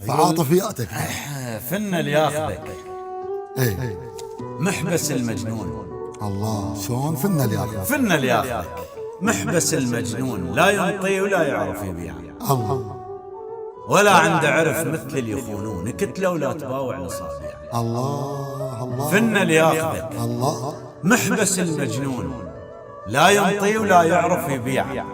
فعاطفياتك. فن اللي ياخذك ايه محبس المجنون. الله، شلون فن اللي ياخذك؟ فن اللي ياخذك محبس المجنون، لا ينطي ولا يعرف يبيع، الله ولا عنده عرف مثل اللي يخونون، كتله ولا تباوع الاصابع. الله الله فن اللي ياخذك الله محبس المجنون، لا ينطي ولا يعرف يبيع،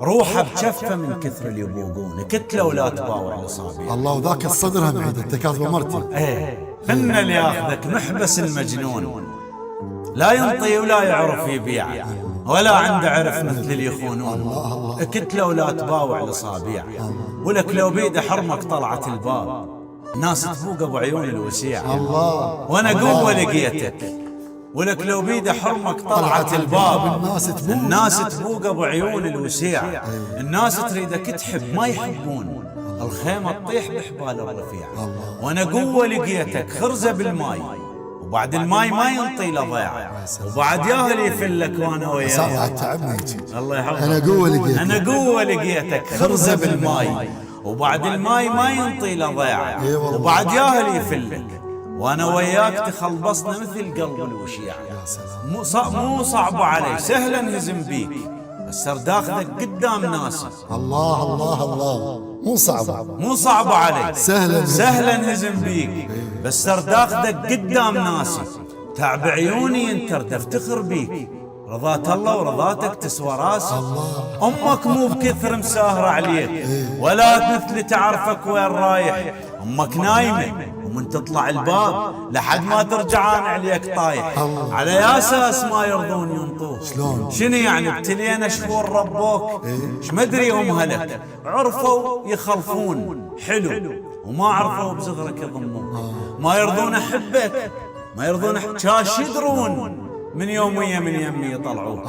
روحه بجفه من كثر اللي يبوقون، كتله ولا تباوع الاصابع. الله. وذاك الصدر هم عيد انت كاتبه مرتي. ايه فن اللي ياخذك محبس المجنون، لا ينطي ولا يعرف يبيع، ولا عنده عرف مثل اللي يخونون، كتله ولا تباوع الاصابع. ولك لو بيده حرمك طلعت الباب، ناس تفوق ابو عيون الوسيع. الله وانا قوه لقيتك. ولك لو بيده حرمك طلعت الباب، الناس تفوق ابو عيون الوسيع. الناس تريدك تحب ما يحبون، الخيمه تطيح بحبال الرفيع. وانا قوه لقيتك خرزه بالماي، وبعد الماي ما ينطي له ضيع، وبعد ياهل يفلك وانا وياك. تعبني. الله يحفظك. انا قوه لقيتك، انا قوه لقيتك خرزه بالماي، وبعد الماي ما ينطي له ضيع، وبعد ياهل يفلك وانا وياك تخلبصنا مثل قلب الوشيع. مو صعب علي، سهلا انهزم بيك، بس داخلك قدام ناسي. الله الله الله، مو صعب علي، سهلا انهزم بيك، بس داخلك قدام ناسي. تعب عيوني ينتر افتخر بيك، رضات الله ورضاتك تسوى راسي. امك مو بكثر مساهرة عليك، ولا مثل تعرفك وين رايح. امك نايمة ومن تطلع الباب لحد ما ترجعان عليك طايح. على يا اساس ما يرضون ينطوك. شنو يعني ابتلينا شخور ربوك؟ ايش مدري هم هلك عرفوا يخلفون حلو، وما عرفوا بزغرك يضمون. ما يرضون احبك، ما يرضون كاش يدرون من يومية من يمي يطلعوك.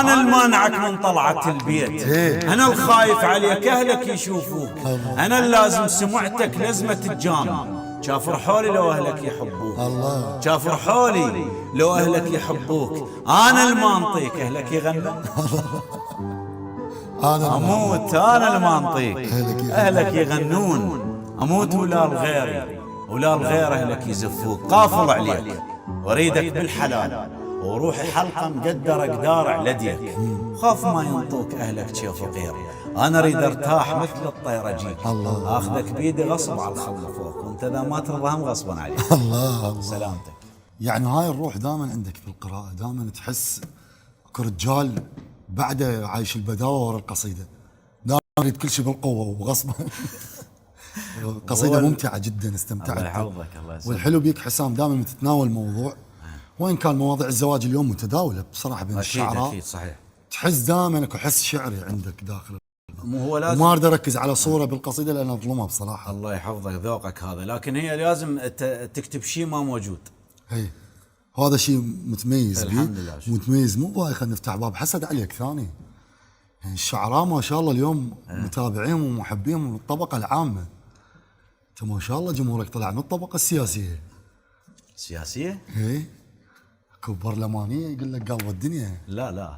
أنا المانعك من طلعة البيت، أنا الخايف عليك أهلك يشوفوك، أنا اللازم سمعتك لزمة الجامع. شافر حولي لو أهلك يحبوك، شافر حولي لو أهلك يحبوك. أنا المانطيك أهلك يغنون. أموت أنا المانطيك أهلك يغنون، أموت ولا الغير، ولا الغير أهلك يزفوك. قافل عليك واريدك بالحلال، وروحي حلقة مقدرة قدار لديك، خاف ما ينطوك أهلك شي فقير. أنا أريد أرتاح مثل الطير أجيك، أخذك بيدي غصب على الخلفوك، وأنت إذا ما ترضاهم غصبا عليك. الله سلامتك. يعني هاي الروح دائما عندك في القراءة، دائما تحس كرجال بعده عايش البداوة ورا القصيدة، دائما يريد كل شيء بالقوة وغصبا. قصيدة ممتعة جدا، استمتعت. الله يحفظك. الله يسلمك. والحلو بيك حسام دائما تتناول موضوع، وإن كان مواضيع الزواج اليوم متداولة بصراحة بين الشعراء. أكيد صحيح. تحس دائما اكو حس شعري عندك داخل. مو هو لازم، ما اريد اركز على صورة بالقصيدة لأن اظلمها بصراحة. الله يحفظك ذوقك هذا، لكن هي لازم تكتب شيء ما موجود. هي هذا شيء متميز الحمد لله. متميز، مو باي خلينا نفتح باب حسد عليك ثاني. يعني الشعراء ما شاء الله اليوم متابعين ومحبين من الطبقة العامة. انت ما شاء الله جمهورك طلع من الطبقة السياسية. سياسية؟ ايه اكو برلمانية يقول لك قلب الدنيا. لا